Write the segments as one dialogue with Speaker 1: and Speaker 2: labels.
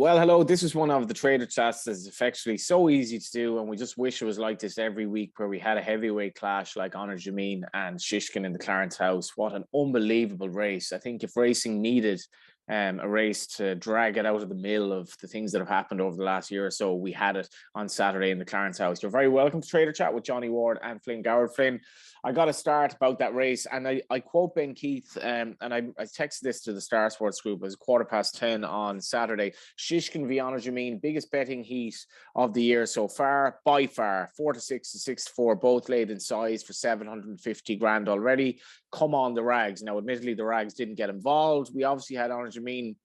Speaker 1: Well, hello. This is one of the trader chats that's effectively so easy to do, and we just wish it was like this every week, where we had a heavyweight clash like Energumene and Shishkin in the Clarence House. What an unbelievable race! I think if racing needed a race to drag it out of the mill of the things that have happened over the last year or so, we had it on Saturday in the Clarence House. You're very welcome to Trader Chat with Johnny Ward and Flynn Goward. Flynn, I got to start about that race, and I quote Ben Keith, and I texted this to the Star Sports group. It was 10:15 on Saturday. Shishkin v Energumene, biggest betting heat of the year so far, by far. 4-6 to 6-4, both laid in size for 750 grand already. Come on, the Rags. Now, admittedly, the Rags didn't get involved. We obviously had Energumene,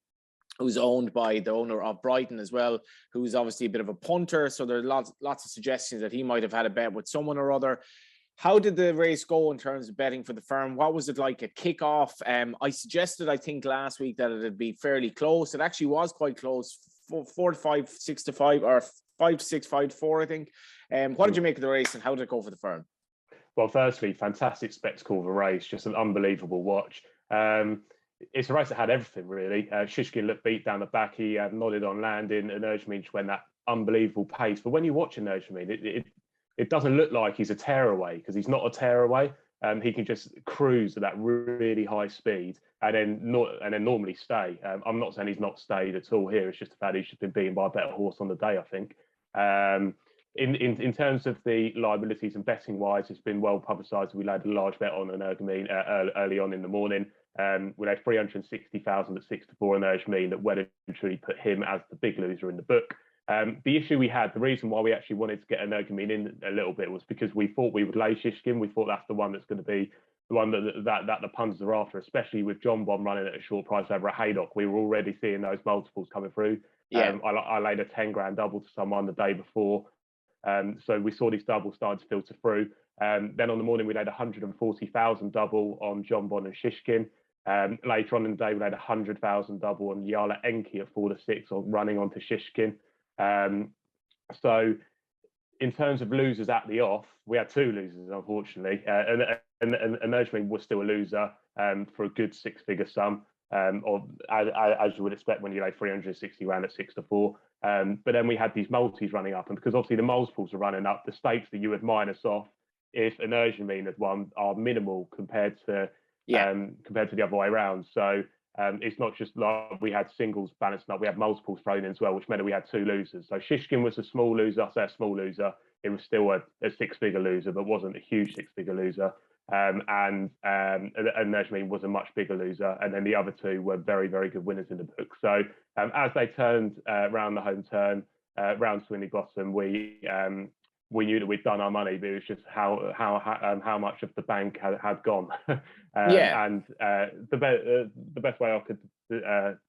Speaker 1: who's owned by the owner of Brighton as well, who's obviously a bit of a punter. So there are lots of suggestions that he might have had a bet with someone or other. How did the race go in terms of betting for the firm? What was it like a kickoff? I suggested, I think, last week that it'd be fairly close. It actually was quite close, 4-5, 6-5, or 5-6, 5-4, I think. What did you make of the race, and how did it go for the firm?
Speaker 2: Well, firstly, fantastic spectacle of a race, just an unbelievable watch. It's a race that had everything, really. Shishkin looked beat down the back. He nodded on landing, and Energumene went that unbelievable pace. But when you watch Energumene, it doesn't look like he's a tearaway, because he's not a tearaway. He can just cruise at that really high speed and then normally stay. I'm not saying he's not stayed at all here. It's just the fact he's just been beaten by a better horse on the day, I think. In terms of the liabilities and betting wise, it's been well publicised. We laid a large bet on Energumene early on in the morning. We laid 360,000 at 6-4 on Energumene that well and truly put him as the big loser in the book. The issue we had, the reason why we actually wanted to get Energumene in a little bit, was because we thought we would lay Shishkin. We thought that's the one that's going to be the one that the punters are after, especially with Jobon running at a short price over at Haydock. We were already seeing those multiples coming through. Yeah. I laid a 10 grand double to someone the day before. So we saw these doubles starting to filter through. Then on the morning, we laid 140,000 double on Jobon and Shishkin. Later on in the day, we laid 100,000 double on Yala Enki at 4-6, or running onto Shishkin. So in terms of losers at the off, we had two losers, unfortunately, and Energumene was still a loser for a good six-figure sum, or as you would expect when you lay 360 grand at 6-4. But then we had these multis running up, and because obviously the multiples are running up, the stakes that you would minus off if Energumene had won are minimal compared to the other way around. So it's not just like we had singles balancing up, we had multiples thrown in as well, which meant that we had two losers. So Shishkin was a small loser. I say a small loser. It was still a six-figure loser, but wasn't a huge six-figure loser. And Energumene was a much bigger loser. And then the other two were very, very good winners in the book. So as they turned round the home turn, round Swinley Bottom, we knew that we'd done our money, but it was just how much of the bank had gone. And the best way I could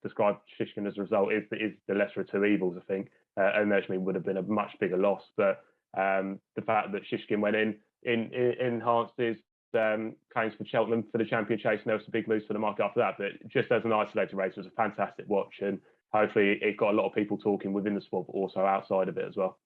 Speaker 2: describe Shishkin as a result is the lesser of two evils, I think. Energumene would have been a much bigger loss, but the fact that Shishkin went in enhanced his claims for Cheltenham for the champion chase, and there was some big moves for the market after that. But just as an isolated race, it was a fantastic watch, and hopefully it got a lot of people talking within the sport, but also outside of it as well.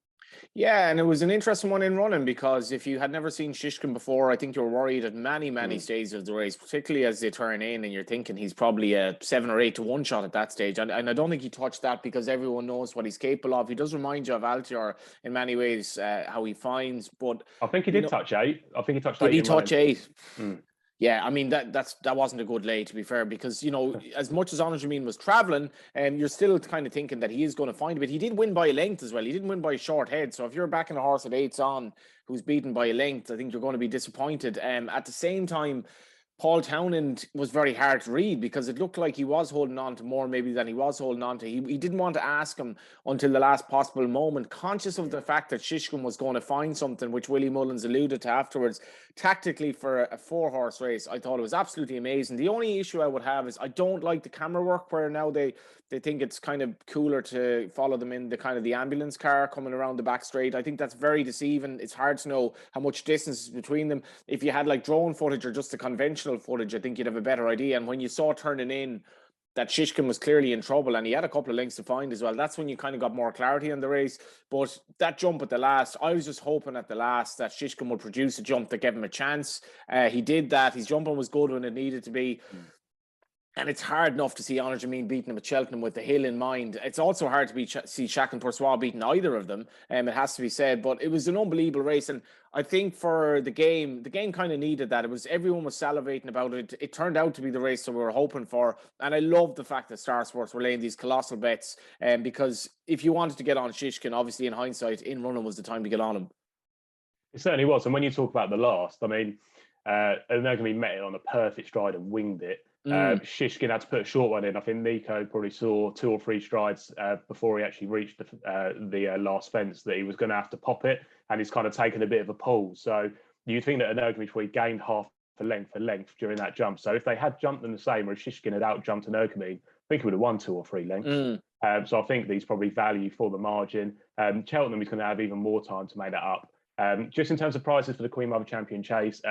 Speaker 1: Yeah, and it was an interesting one in running, because if you had never seen Shishkin before, I think you were worried at many stages of the race, particularly as they turn in, and you're thinking he's probably a 7 or 8 to 1 shot at that stage. And I don't think he touched that, because everyone knows what he's capable of. He does remind you of Altior in many ways, how he finds. But
Speaker 2: I think he did touch 8. I think he touched 8.
Speaker 1: Did he touch 8? Yeah, I mean, that wasn't a good lay, to be fair, because, you know, as much as Energumene was travelling, you're still kind of thinking that he is going to find it. But he did win by a length as well. He didn't win by a short head. So if you're backing a horse at 8's on who's beaten by a length, I think you're going to be disappointed. At the same time, Paul Townend was very hard to read, because it looked like he was holding on to more maybe than he was holding on to. He didn't want to ask him until the last possible moment, conscious of the fact that Shishkin was going to find something, which Willie Mullins alluded to afterwards. Tactically, for a 4-horse race, I thought it was absolutely amazing. The only issue I would have is I don't like the camera work, where now they think it's kind of cooler to follow them in the kind of the ambulance car coming around the back straight. I think that's very deceiving. It's hard to know how much distance is between them. If you had like drone footage or just the conventional footage, I think you'd have a better idea. And when you saw turning in that Shishkin was clearly in trouble, and he had a couple of lengths to find as well, that's when you kind of got more clarity on the race. But that jump at the last, I was just hoping at the last that Shishkin would produce a jump that gave him a chance. He did that. His jumping was good when it needed to be. And it's hard enough to see Energumene beating him at Cheltenham with the hill in mind. It's also hard to see Shaq and Poursois beating either of them. It has to be said, but it was an unbelievable race. And I think for the game kind of needed that. Everyone was salivating about it. It turned out to be the race that we were hoping for. And I love the fact that Star Sports were laying these colossal bets. Because if you wanted to get on Shishkin, obviously in hindsight, in running was the time to get on him.
Speaker 2: It certainly was. And when you talk about the last, I mean, Energumene met it on a perfect stride and winged it. Shishkin had to put a short one in. I think Nico probably saw 2 or 3 strides before he actually reached the last fence that he was going to have to pop it, and he's kind of taken a bit of a pull. So you think that Energumene gained half a length during that jump. So if they had jumped them the same, or if Shishkin had out-jumped Energumene, I think he would have won 2 or 3 lengths. So I think these probably value for the margin. Cheltenham is going to have even more time to make that up. Just in terms of prices for the Queen Mother Champion Chase,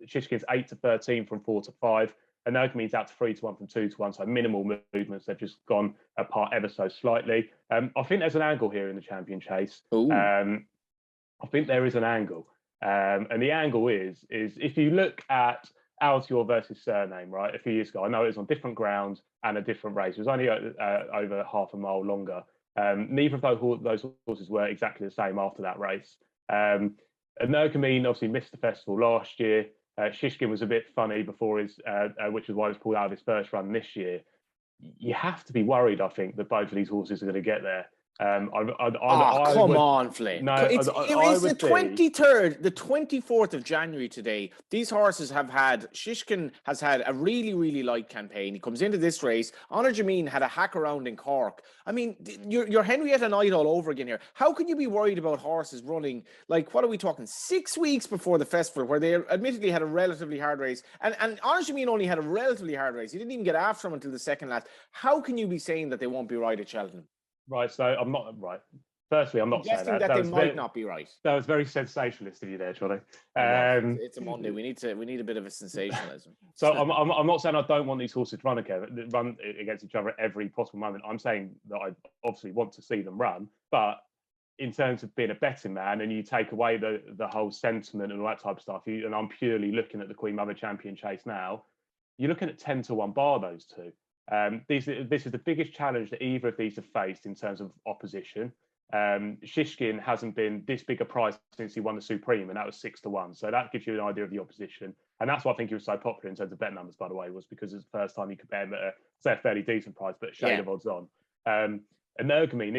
Speaker 2: Shishkin's 8-13 from 4-5. Energumene's out to 3-1 from 2-1, so minimal movements. They've just gone apart ever so slightly. I think there's an angle here in the Champion Chase. I think there is an angle. And the angle is if you look at Altior versus Surname, right, a few years ago, I know it was on different grounds and a different race. It was only over half a mile longer. Neither of those horses were exactly the same after that race. Energumene obviously missed the festival last year. Shishkin was a bit funny before which is why he was pulled out of his first run this year. You have to be worried, I think, that both of these horses are going to get there. Come
Speaker 1: on, Flynn. No, it's the 23rd, the 24th of January today. These horses Shishkin has had a really, really light campaign. He comes into this race. Energumene had a hack around in Cork. I mean, you're Henrietta Knight all over again here. How can you be worried about horses running, like, what are we talking, 6 weeks before the festival, where they admittedly had a relatively hard race, and Energumene only had a relatively hard race. He didn't even get after him until the second last. How can you be saying that they won't be right at Cheltenham?
Speaker 2: Right, so I'm not right. Firstly, I'm not saying that.
Speaker 1: They might not be right.
Speaker 2: That was very sensationalist of you there, Johnny.
Speaker 1: It's a Monday. We need a bit of a sensationalism.
Speaker 2: So I'm not saying I don't want these horses to run against each other at every possible moment. I'm saying that I obviously want to see them run, but in terms of being a betting man, and you take away the whole sentiment and all that type of stuff, and I'm purely looking at the Queen Mother Champion Chase now, you're looking at 10-1 bar those two. This is the biggest challenge that either of these have faced in terms of opposition. Shishkin hasn't been this big a price since he won the Supreme, and that was 6-1. So that gives you an idea of the opposition. And that's why I think he was so popular in terms of bet numbers, by the way, was because it's the first time you could bet him at a fairly decent price, but a shade of odds on. Energumene,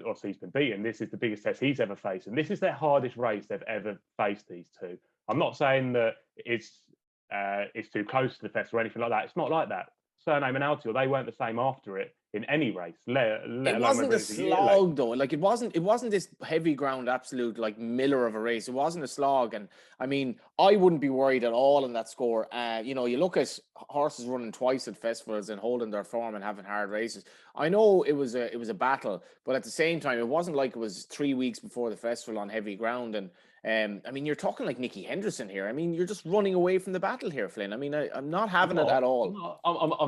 Speaker 2: obviously he's been beaten. This is the biggest test he's ever faced. And this is their hardest race they've ever faced, these two. I'm not saying that it's too close to the festival or anything like that. It's not like that. Surname and Altior, they weren't the same after it in any race. It
Speaker 1: wasn't a slog though. Like it wasn't this heavy ground absolute like Miller of a race. It wasn't a slog, and I mean I wouldn't be worried at all in that score. You look at horses running twice at festivals and holding their form and having hard races. I know it was a battle, but at the same time it wasn't like it was 3 weeks before the festival on heavy ground. And I mean, you're talking like Nicky Henderson here. I mean, you're just running away from the battle here, Flynn. I mean, I'm not having it at all.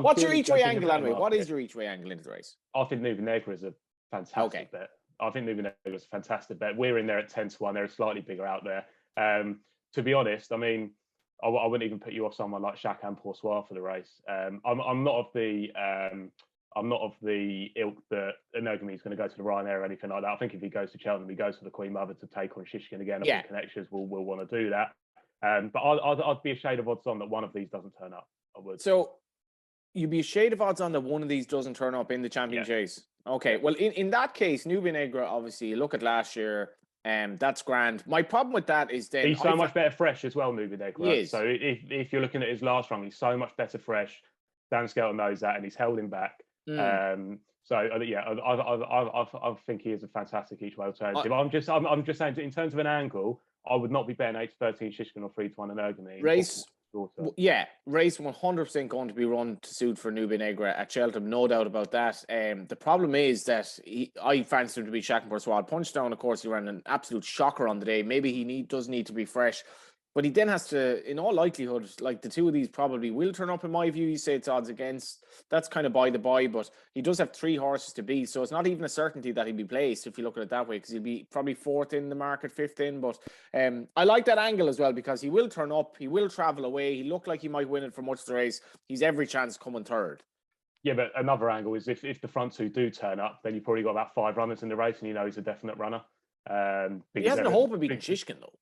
Speaker 1: What's your each way angle anyway? What is your each way angle into the race?
Speaker 2: I think Nube Negra is a fantastic bet. I think Nube Negra is a fantastic bet. We're in there at 10-1. They're slightly bigger out there. To be honest, I mean, I wouldn't even put you off someone like Shaq and Poursois for the race. I'm not of the ilk that Energumene is going to go to the Ryanair or anything like that. I think if he goes to Cheltenham, he goes to the Queen Mother to take on Shishkin again. I think connections will want to do that. But I'd be a shade of odds on that one of these doesn't turn up. I would.
Speaker 1: So you'd be a shade of odds on that one of these doesn't turn up in the champion chase. Okay. Well, in that case, Nube Negra, obviously, you look at last year. That's grand. My problem with that is then
Speaker 2: he's so much better fresh as well, Nube Negra. He is. So if you're looking at his last run, he's so much better fresh. Dan Skelton knows that, and he's held him back. I think he is a fantastic each way alternative. I'm just saying, in terms of an angle, I would not be betting 8-13 Shishkin or 3-1 Energumene.
Speaker 1: Race 100% going to be run to suit for Nube Negra at Cheltenham, no doubt about that. The problem is that I fancy him to be Shaq and Poursois. Punchdown, of course, he ran an absolute shocker on the day. Maybe he does need to be fresh. But he then has to, in all likelihood, like the two of these probably will turn up in my view. You say it's odds against. That's kind of by the by, but he does have 3 horses to beat. So it's not even a certainty that he'll be placed if you look at it that way, because he'll be probably 4th in the market, 5th in. But I like that angle as well, because he will turn up. He will travel away. He looked like he might win it for much of the race. He's every chance coming 3rd.
Speaker 2: Yeah, but another angle is if the front two do turn up, then you've probably got about 5 runners in the race, and you know he's a definite runner.
Speaker 1: He
Speaker 2: Because
Speaker 1: hasn't a hope of beating Shishkin though.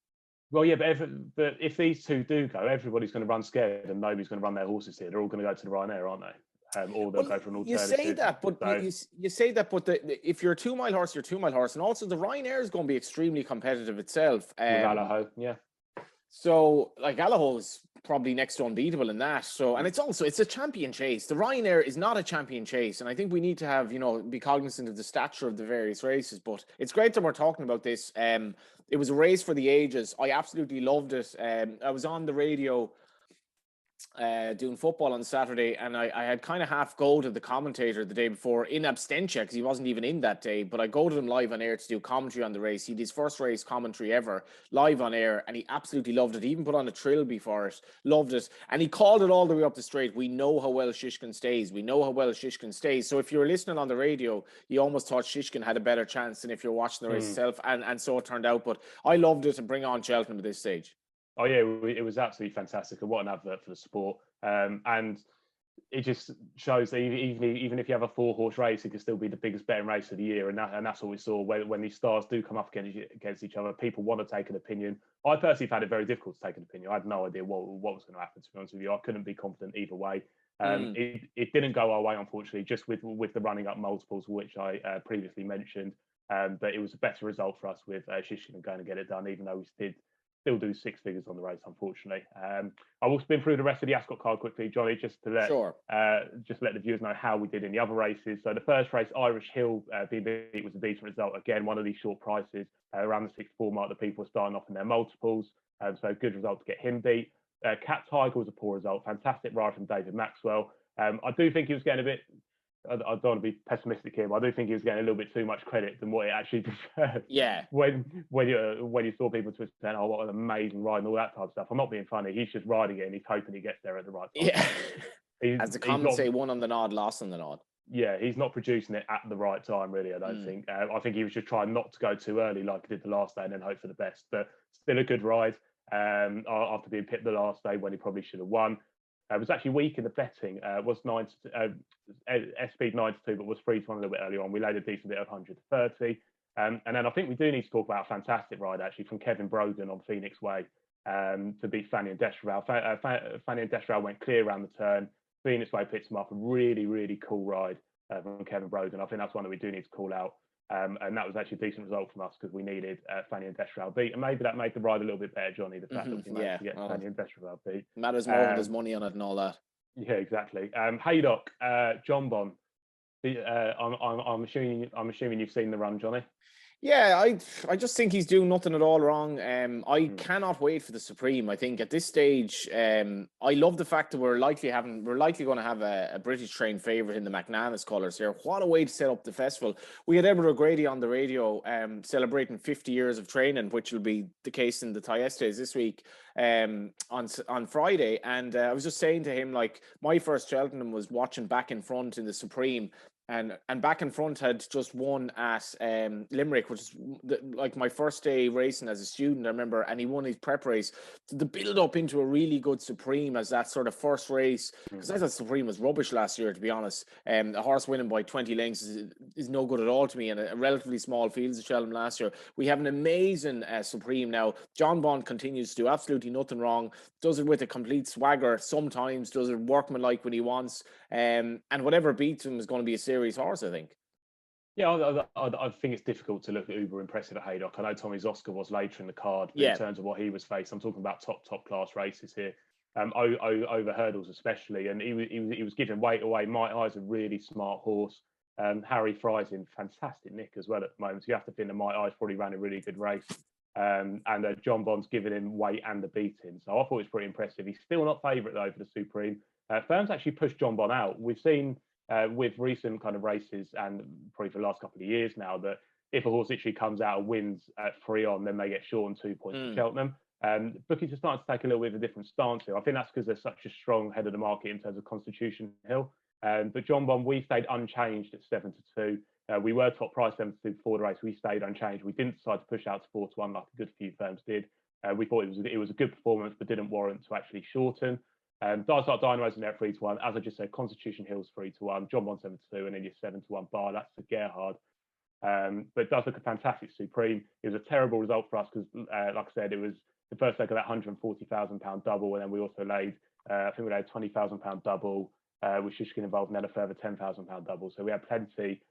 Speaker 2: well, yeah, but if these two do go, everybody's going to run scared, and nobody's going to run their horses here. They're all going to go to the Ryanair, aren't they? Or they'll
Speaker 1: Well,
Speaker 2: go for an
Speaker 1: you say
Speaker 2: alternative.
Speaker 1: that, but
Speaker 2: So
Speaker 1: you say that, but if you're a 2 mile horse, you're a 2 mile horse, and also the Ryanair is going to be extremely competitive itself.
Speaker 2: with Alaho, yeah.
Speaker 1: So like Allaho's probably next to unbeatable in that. So, and it's a champion chase. The Ryanair is not a champion chase, and I think we need to have be cognizant of the stature of the various races. But it's great that we're talking about this. It was a race for the ages. I absolutely loved it. I was on the radio doing football on Saturday, and I had kind of half go to the commentator the day before in absentia because he wasn't even in that day. But I go to him live on air to do commentary on the race. He did his first race commentary ever live on air, and he absolutely loved it. He even put on a trilby for it, loved it, and he called it all the way up the straight. We know how well Shishkin stays. We know how well Shishkin stays. So if you were listening on the radio, you almost thought Shishkin had a better chance than if you're watching the race itself, and so it turned out. But I loved it, and bring on Cheltenham at this stage.
Speaker 2: Oh yeah, it was absolutely fantastic, and what an advert for the sport. And it just shows that even if you have a 4-horse race, it can still be the biggest betting race of the year, and that's what we saw when these stars do come up against each other. People want to take an opinion. I personally found it very difficult to take an opinion. I had no idea what was going to happen. To be honest with you, I couldn't be confident either way. It didn't go our way, unfortunately, just with the running up multiples, which I previously mentioned. But it was a better result for us with Shishkin going to get it done, even though we did still do 6 figures on the race, unfortunately. I will spin through the rest of the Ascot card quickly, Johnny, just to let the viewers know how we did in the other races. So the first race, Irish Hill BB, was a decent result. Again, one of these short prices around the 6-4 mark that people were starting off in their multiples. So good result to get him beat. Cat Tiger was a poor result. Fantastic ride from David Maxwell. I do think he was getting a bit. I don't want to be pessimistic here, but I do think he was getting a little bit too much credit than what it actually deserved.
Speaker 1: Yeah.
Speaker 2: When you saw people Twitter saying, "Oh, what an amazing ride" and all that type of stuff, I'm not being funny. He's just riding it and he's hoping he gets there at the right time.
Speaker 1: Yeah. As the comments say, won on the nod, lost on the nod.
Speaker 2: Yeah, he's not producing it at the right time, really. I don't think. I think he was just trying not to go too early, like he did the last day, and then hope for the best. But still a good ride. After being pipped the last day when he probably should have won. It was actually weak in the betting. Was 9 speed 9-2, but was 3-1 a little bit earlier on. We laid a decent bit of 130. And then I think we do need to talk about a fantastic ride actually from Kevin Brogan on Phoenix Way to beat Fanny and Destral. Fanny and Destral went clear around the turn. Phoenix Way picks him up. A really, really cool ride from Kevin Brogan. I think that's one that we do need to call out. And that was actually a decent result from us because we needed Fanny and Destral beat. And maybe that made the ride a little bit better, Johnny, the fact that we managed to get Fanny and Destral beat.
Speaker 1: Matters more when there's money on it and all that.
Speaker 2: Yeah, exactly. Haydock, Jobon. I'm assuming you've seen the run, Johnny.
Speaker 1: Yeah, I just think he's doing nothing at all wrong. I cannot wait for the Supreme. I think at this stage, I love the fact that we're likely going to have a British trained favourite in the McNanus colours here. What a way to set up the festival. We had Edward O'Grady on the radio celebrating 50 years of training, which will be the case in the Thyestes this week on Friday. And I was just saying to him, like, my first Cheltenham was watching Back in Front in the Supreme. And Back in Front had just won at Limerick, which is like my first day racing as a student, I remember, and he won his prep race. So the build up into a really good Supreme as that sort of first race, because I thought Supreme was rubbish last year, to be honest. A horse winning by 20 lengths is no good at all to me, and a relatively small fields of Cheltenham last year. We have an amazing Supreme now. John Bond continues to do absolutely nothing wrong, does it with a complete swagger sometimes, does it workmanlike when he wants, and whatever beats him is going to be a series horse, I think.
Speaker 2: Yeah, I think it's difficult to look at uber impressive at Haydock. I know Tommy Zoska was later in the card, but in terms of what he was faced, I'm talking about top class races here, over hurdles especially, and he was giving weight away. My Eye's a really smart horse. Harry Fry's in fantastic nick as well at the moment. So you have to think that My Eye's probably ran a really good race. And John Bond's given him weight and the beating. So I thought it was pretty impressive. He's still not favourite though for the Supreme. Firms actually pushed John Bond out. We've seen with recent kind of races and probably for the last couple of years now that if a horse actually comes out and wins at 3 on, then they get shortened 2 points to Cheltenham. Bookies are starting to take a little bit of a different stance here. I think that's because they're such a strong head of the market in terms of Constitution Hill. But John Bond, we stayed unchanged at 7-2. We were top price 7-2 before the race. We stayed unchanged. We didn't decide to push out to 4-1 like a good few firms did. We thought it was a good performance, but didn't warrant to actually shorten. Dark Dynamo's in there 3-1. As I just said, Constitution Hill's 3-1, Jobon 7-2, and then your 7-1 bar. That's for Gerhard. But it does look a fantastic Supreme. It was a terrible result for us because, like I said, it was the first leg of that £140,000 double, and then we also laid, I think we laid a £20,000 double with Shishkin involved, and then a further £10,000 double. So we had plenty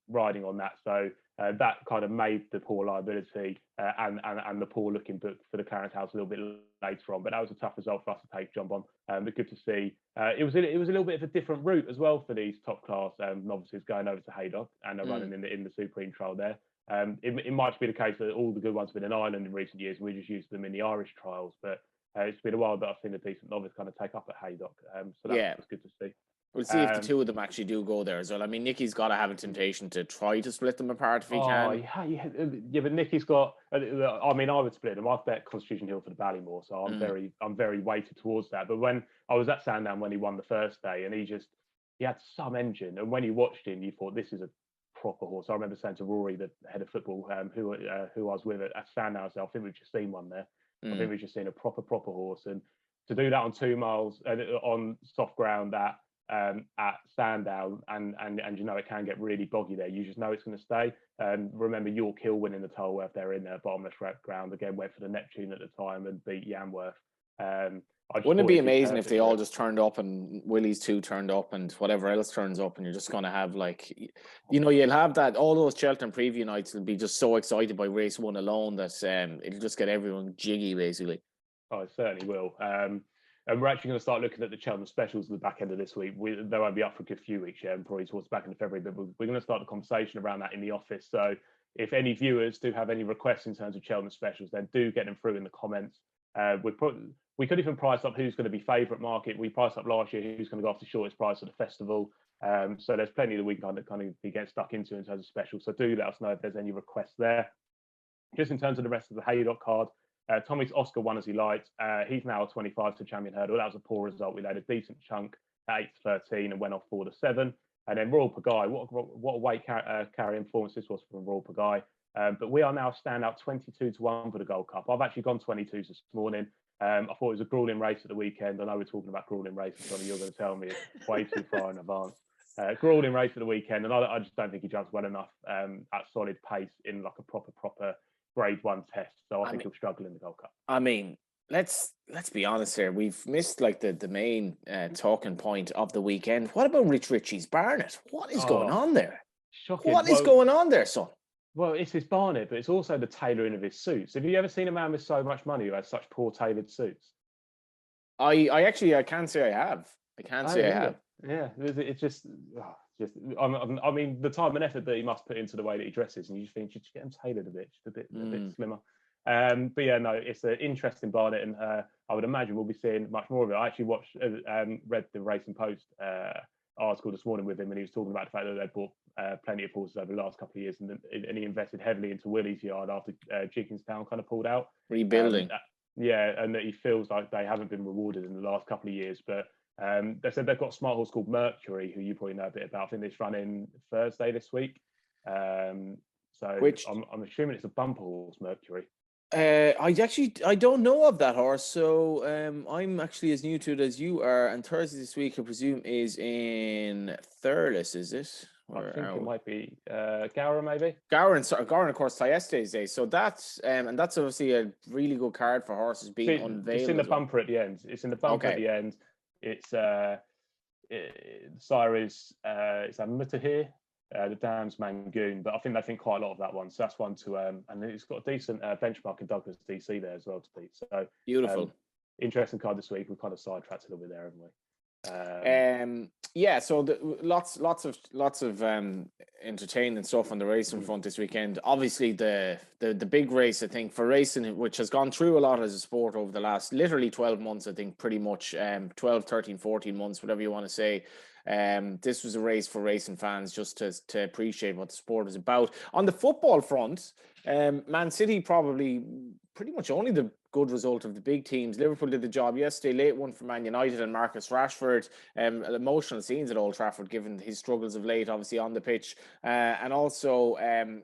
Speaker 2: riding on that. So that kind of made the poor liability and the poor looking book for the Clarence House a little bit later on. But that was a tough result for us to take, John Bon. But good to see. It was a little bit of a different route as well for these top class novices going over to Haydock and are running in the Supreme trial there. It might be the case that all the good ones have been in Ireland in recent years. We just used them in the Irish trials, but it's been a while that I've seen a decent novice kind of take up at Haydock. So that was good to see.
Speaker 1: We'll see if the two of them actually do go there as well. I mean, Nicky's got to have a temptation to try to split them apart if he can.
Speaker 2: Yeah, but Nicky's got. I mean, I would split them. I've bet Constitution Hill for the Ballymore, so I'm very weighted towards that. But when I was at Sandown when he won the first day, and he had some engine, and when you watched him, you thought this is a proper horse. I remember saying to Rory, the head of football, who I was with at Sandown, so I think we've just seen one there. I think we've just seen a proper horse, and to do that on 2 miles on soft ground at Sandown, and you know it can get really boggy there. You just know it's going to stay. Remember York Hill winning the Tolworth there in their bottomless ground again, went for the Neptune at the time and beat Yanworth.
Speaker 1: Wouldn't it be amazing if they all just turned up and Willie's 2 turned up and whatever else turns up, and you're just going to have you'll have that, all those Cheltenham preview nights will be just so excited by race 1 alone that it'll just get everyone jiggy basically.
Speaker 2: Oh, it certainly will. And we're actually going to start looking at the Cheltenham specials at the back end of this week. They won't be up for a good few weeks yet, and probably towards the back end of February, but we're going to start the conversation around that in the office. So if any viewers do have any requests in terms of Cheltenham specials, then do get them through in the comments. We could even price up who's going to be favourite market. We priced up last year who's going to go off the shortest price at the festival. So there's plenty that we can kind of be getting stuck into in terms of specials. So do let us know if there's any requests there. Just in terms of the rest of the Haydock card, Tommy's Oscar won as he liked. He's now a 25 to champion hurdle. That was a poor result. We laid a decent chunk at 8-13 and went off 4-7. And then Royal Pagaille, what a weight carrying performance this was from Royal Pagaille. But we are now standout 22-1 for the Gold Cup. I've actually gone 22s this morning. I thought it was a grueling race at the weekend. I know we're talking about grueling races, so you're going to tell me it's way too far in advance. Grueling race at the weekend, and I just don't think he jumps well enough at solid pace in like a proper grade 1 test. So I think he'll struggle in the Gold Cup.
Speaker 1: I mean, let's be honest here. We've missed like the main talking point of the weekend. What about Richie's Barnet? What is going on there?
Speaker 2: Shocking.
Speaker 1: What is going on there, son?
Speaker 2: Well, it's his Barnet, but it's also the tailoring of his suits. Have you ever seen a man with so much money who has such poor tailored suits?
Speaker 1: I can't say I have. I can't say I have.
Speaker 2: Yeah, it's just. I mean, the time and effort that he must put into the way that he dresses, and you just think, just get him tailored a bit slimmer. But yeah, no, it's an interesting Barnet, and I would imagine we'll be seeing much more of it. I actually read the Racing Post article this morning with him, and he was talking about the fact that they'd bought plenty of horses over the last couple of years, and he invested heavily into Willie's yard after Jenkinstown kind of pulled out.
Speaker 1: Rebuilding.
Speaker 2: And that he feels like they haven't been rewarded in the last couple of years, but they said they've got a smart horse called Mercury, who you probably know a bit about. I think it's running Thursday this week. I'm assuming it's a bumper horse, Mercury.
Speaker 1: I don't know of that horse, so I'm actually as new to it as you are. And Thursday this week, I presume, is in Thurles, is it?
Speaker 2: I think it might be Goward, maybe.
Speaker 1: Goward, of course, Thyeste's Day. So that's and that's obviously a really good card for horses being unveiled.
Speaker 2: It's in the bumper at the end. It's in the bumper at the end. It's sire is it's a Mutahir, the Dams Mangoon, but I think quite a lot of that one. So that's one to and it's got a decent benchmark in Douglas DC there as well to beat. So
Speaker 1: beautiful,
Speaker 2: interesting card this week. We kind of sidetracked a little bit there, haven't we?
Speaker 1: So lots of entertaining stuff on the racing front this weekend. Obviously the big race, I think, for racing, which has gone through a lot as a sport over the last literally 12 months, I think pretty much 12, 13, 14 months, whatever you want to say. This was a race for racing fans just to appreciate what the sport is about. On the football front, Man City probably pretty much only the good result of the big teams. Liverpool did the job yesterday, late one for Man United and Marcus Rashford. Emotional scenes at Old Trafford, given his struggles of late, obviously on the pitch. And also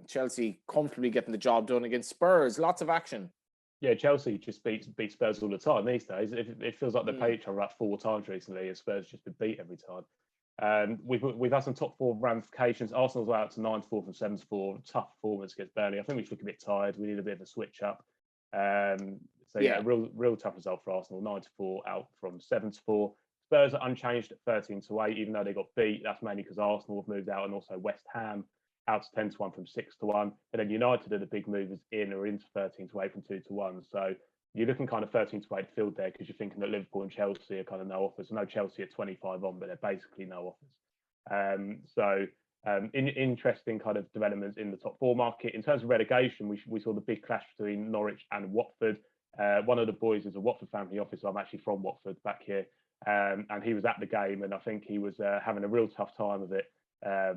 Speaker 1: Chelsea comfortably getting the job done against Spurs. Lots of action.
Speaker 2: Yeah, Chelsea just beat Spurs all the time these days. It feels like they played each other about 4 times recently, and Spurs just been beat every time. We've had some top four ramifications. Arsenal's out to 9-4 from 7-4. Tough performance against Burnley. I think we just look a bit tired. We need a bit of a switch up. So yeah, real tough result for Arsenal. 9-4 out from 7-4. Spurs are unchanged at 13-8, even though they got beat. That's mainly because Arsenal have moved out, and also West Ham out to 10-1 from 6-1. And then United are the big movers in, or into 13-8 from 2-1. So you're looking kind of 13-8 field there, because you're thinking that Liverpool and Chelsea are kind of no offers. I know Chelsea at 25 on, but they're basically no offers. Interesting kind of developments in the top four market. In terms of relegation, we saw the big clash between Norwich and Watford. One of the boys is a Watford family office. I'm actually from Watford back here. And he was at the game, and I think he was having a real tough time of it,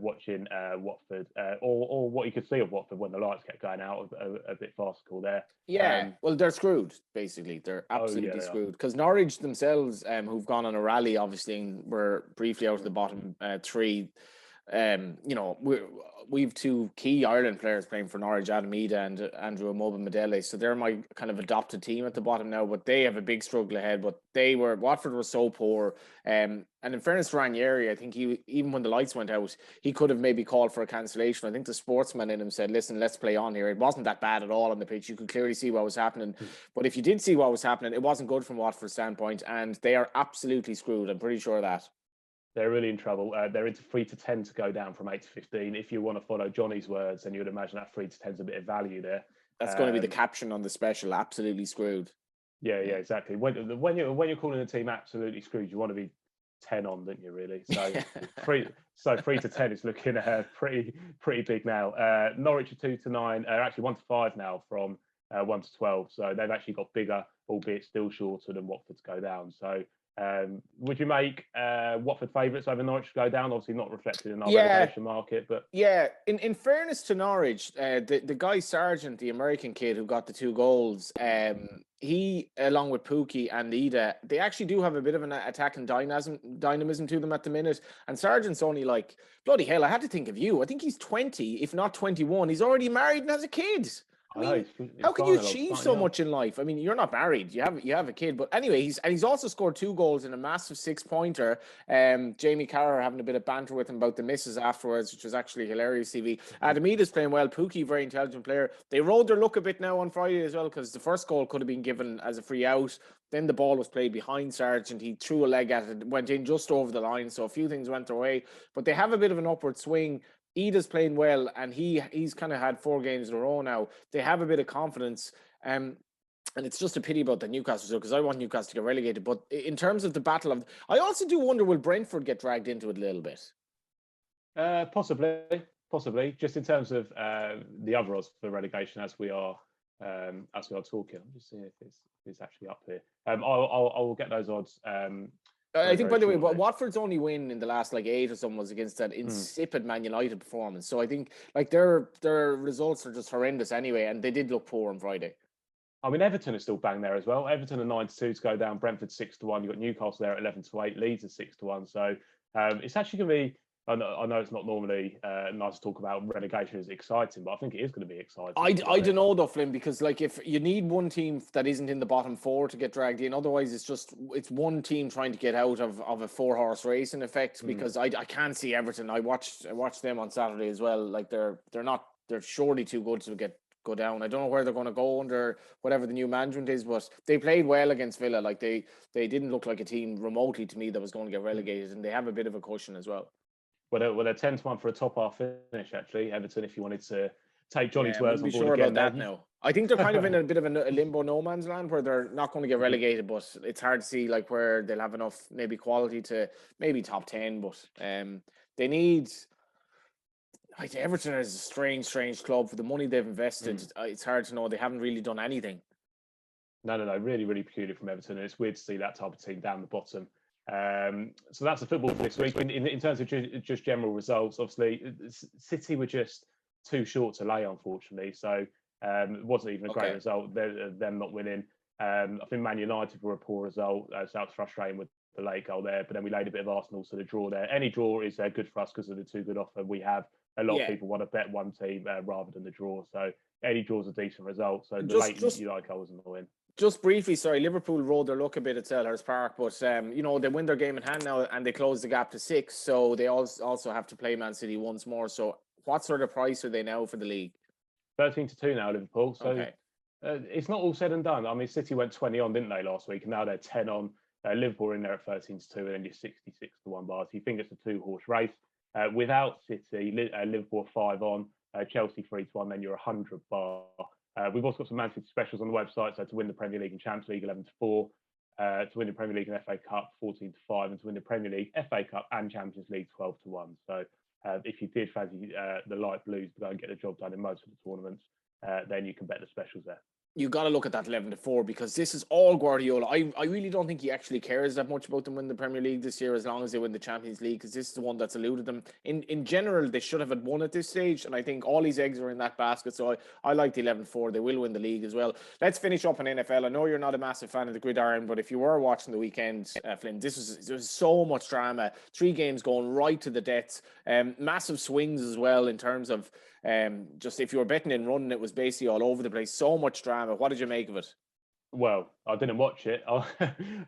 Speaker 2: watching Watford, or what you could see of Watford when the lights kept going out, a bit farcical there.
Speaker 1: Yeah, well, they're screwed, basically. They're absolutely screwed, because Norwich themselves, who've gone on a rally, obviously, and were briefly out of the bottom three. We've two key Ireland players playing for Norwich, Adam Ida and Andrew Immobile-Madele. So they're my kind of adopted team at the bottom now, but they have a big struggle ahead. But Watford was so poor. And in fairness to Ranieri, I think even when the lights went out, he could have maybe called for a cancellation. I think the sportsman in him said, listen, let's play on here. It wasn't that bad at all on the pitch. You could clearly see what was happening. But if you did see what was happening, it wasn't good from Watford's standpoint, and they are absolutely screwed. I'm pretty sure of that.
Speaker 2: They're really in trouble. They're into 3-10 to go down from 8-15. If you want to follow Johnny's words, then you would imagine that 3-10 is a bit of value there.
Speaker 1: That's going to be the caption on the special. Absolutely screwed.
Speaker 2: Yeah, exactly. When you're calling a team absolutely screwed, you want to be 10 on, don't you? Really? So 3-10 is looking pretty big now. Norwich are 2-9, actually 1-5 now from 1-12. So they've actually got bigger, albeit still shorter than Watford to go down. So would you make Watford favourites over Norwich to go down? Obviously not reflected in our relegation market, but
Speaker 1: in fairness to Norwich, the guy Sargent, the American kid who got the 2 goals, he, along with Pookie and Ida, they actually do have a bit of an attacking dynamism to them at the minute. And Sargent's only like, bloody hell, I had to think of you. I think he's 20, if not 21. He's already married and has a kid. I mean, how can you achieve so much in life? I mean, you're not married. You have a kid. But anyway, he's also scored 2 goals in a massive 6-pointer. Jamie Carragher having a bit of banter with him about the misses afterwards, which was actually hilarious. TV. Adam Ida's playing well. Pookie, very intelligent player. They rode their luck a bit now on Friday as well, because the first goal could have been given as a free out. Then the ball was played behind Sargent. He threw a leg at it, went in just over the line. So a few things went their way. But they have a bit of an upward swing. Ida's playing well, and he's kind of had 4 games in a row now. They have a bit of confidence, and it's just a pity about the Newcastle result, because I want Newcastle to get relegated. But in terms of the battle of, I also do wonder, will Brentford get dragged into it a little bit?
Speaker 2: Possibly. Just in terms of the other odds for relegation, as we are talking, I'm just seeing if it's actually up here. I'll get those odds.
Speaker 1: I think, by the way, Watford's only win in the last 8 or something was against that insipid Man United performance. So I think their results are just horrendous anyway, and they did look poor on Friday.
Speaker 2: I mean, Everton is still bang there as well. Everton are 9-2 to go down. Brentford 6-1. You've got Newcastle there at 11-8. Leeds are 6-1. So it's actually going to be. I know it's not normally nice to talk about relegation as exciting, but I think it is going to be exciting.
Speaker 1: I don't know though, Flynn, because if you need one team that isn't in the bottom 4 to get dragged in, otherwise it's one team trying to get out of a 4-horse race in effect. Because I can't see Everton. I watched them on Saturday as well. They're surely too good to go down. I don't know where they're going to go under whatever the new management is, but they played well against Villa. They didn't look like a team remotely to me that was going to get relegated, and they have a bit of a cushion as well.
Speaker 2: Well, they're 10-1 for a top half finish, actually. Everton, if you wanted to take Johnny's words on board
Speaker 1: sure
Speaker 2: again.
Speaker 1: About that now. I think they're kind of in a bit of a limbo no man's land, where they're not going to get relegated, but it's hard to see where they'll have enough maybe quality to maybe top 10. But they need. Everton is a strange club for the money they've invested. It's hard to know. They haven't really done anything.
Speaker 2: No. Really peculiar from Everton, and it's weird to see that type of team down the bottom. So that's the football for this week. In terms of just general results, obviously City were just too short to lay, unfortunately. So it wasn't even a great result. Them not winning. I think Man United were a poor result. So that was frustrating with the late goal there. But then we laid a bit of Arsenal, so the draw there. Any draw is good for us because of the 2 good offer we have. a lot of
Speaker 1: Yeah.
Speaker 2: people want to bet one team rather than the draw. So any draw's a decent result. So the
Speaker 1: Just
Speaker 2: United goal was annoying.
Speaker 1: Just briefly, sorry, Liverpool rode their luck a bit at Selhurst Park, but they win their game in hand now and they close the gap to 6. So they also have to play Man City once more. So what sort of price are they now for the league?
Speaker 2: 13-2 now, Liverpool. So
Speaker 1: Okay.
Speaker 2: It's not all said and done. I mean, City went 20 on, didn't they, last week? And now they're 10 on. Liverpool are in there at 13-2, and then you're 66-1 bars. So you think it's a 2-horse race. Without City, Liverpool are 5 on, Chelsea 3-1, then you're 100 bar. We've also got some Man City specials on the website. So to win the Premier League and Champions League, 11-4. To win the Premier League and FA Cup, 14-5. And to win the Premier League, FA Cup and Champions League, 12-1. So if you did fancy the light blues to go and get the job done in most of the tournaments, then you can bet the specials there.
Speaker 1: You got to look at that 11-4 because this is all Guardiola. I really don't think he actually cares that much about them winning the Premier League this year as long as they win the Champions League, because this is the one that's eluded them. In general, they should have had won at this stage, and I think all these eggs are in that basket. So I like the 11-4. They will win the league as well. Let's finish up on NFL. I know you're not a massive fan of the gridiron, but if you were watching the weekend, Flynn, there was so much drama. 3 games going right to the deaths. Massive swings as well in terms of just if you were betting and running, it was basically all over the place. So much drama. What did you make of it?
Speaker 2: Well, I didn't watch it. I've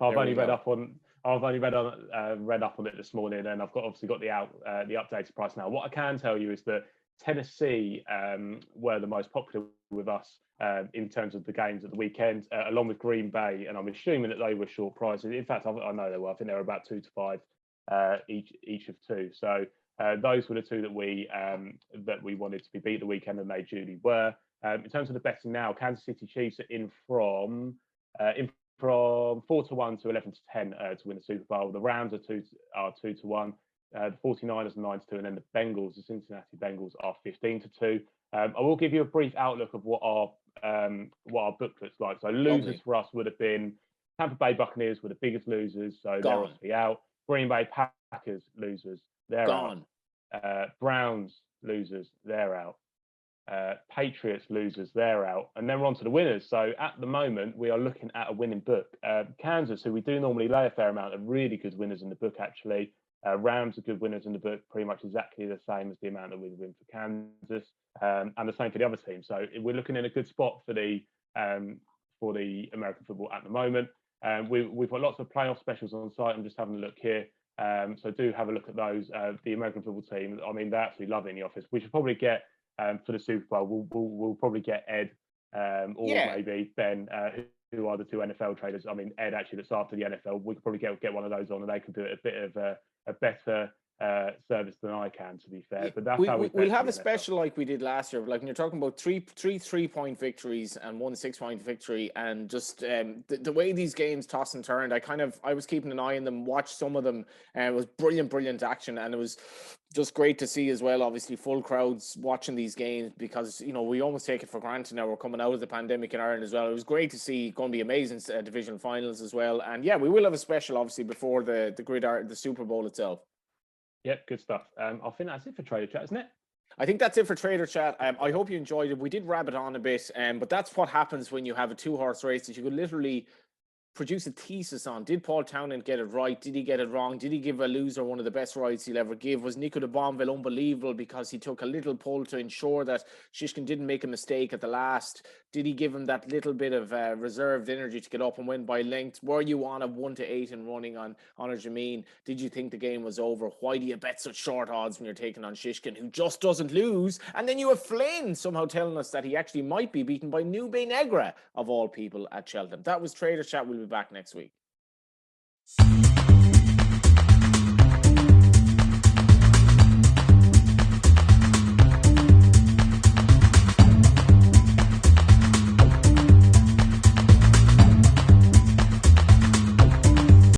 Speaker 2: only read up on it this morning, and I've obviously got the updated price now. What I can tell you is that Tennessee were the most popular with us in terms of the games at the weekend, along with Green Bay, and I'm assuming that they were short prices. In fact, I know they were. I think they were about 2 to 5 each of 2. So those were the 2 that we wanted to be beat the weekend, and they duly were. In terms of the betting now, Kansas City Chiefs are in from 4-1 to 11-10 to win the Super Bowl. The Rams are 2-1. The 49ers are 9-2, and then the Bengals, the Cincinnati Bengals, are 15-2. I will give you a brief outlook of what our book looks like. So losers for us would have been Tampa Bay Buccaneers were the biggest losers, so they're obviously out. Green Bay Packers losers, they're
Speaker 1: gone.
Speaker 2: Out. Browns losers, they're out. Patriots losers, they're out. And then we're on to the winners. So at the moment, we are looking at a winning book. Kansas, who we do normally lay a fair amount of really good winners in the book, actually. Rams are good winners in the book, pretty much exactly the same as the amount that we win for Kansas, and the same for the other team. So we're looking in a good spot for the American football at the moment. We've got lots of playoff specials on site. I'm just having a look here. So do have a look at those. The American football team, I mean, they absolutely love it in the office. We should probably get for the Super Bowl. We'll probably get Ed or maybe Ben, who are the 2 NFL traders. I mean, Ed actually looks after the NFL. We could probably get one of those on, and they could do it a bit of a better service than I can, to be fair. But that's how
Speaker 1: we'll have a special like we did last year. Like when you're talking about three 3-point victories and 1 6-point victory, and just the way these games tossed and turned, I was keeping an eye on them, watched some of them, and it was brilliant action, and it was just great to see as well. Obviously, full crowds watching these games because we almost take it for granted now. We're coming out of the pandemic in Ireland as well. It was great to see. Going to be amazing divisional finals as well, and yeah, we will have a special obviously before the Super Bowl itself.
Speaker 2: Yep, good stuff. I think that's it for Trader Chat, isn't it?
Speaker 1: I think that's it for Trader Chat. I hope you enjoyed it. We did rabbit on a bit, but that's what happens when you have a 2-horse race that you could literally produce a thesis on. Did Paul Townend get it right? Did he get it wrong? Did he give a loser one of the best rides he'll ever give? Was Nico de Bonville unbelievable because he took a little pull to ensure that Shishkin didn't make a mistake at the last? Did he give him that little bit of reserved energy to get up and win by length? Were you on a 1-8 and running on Energumene? Did you think the game was over? Why do you bet such short odds when you're taking on Shishkin, who just doesn't lose? And then you have Flynn somehow telling us that he actually might be beaten by Nube Negra, of all people, at Cheltenham. That was Trader Chat. We'll be back next week.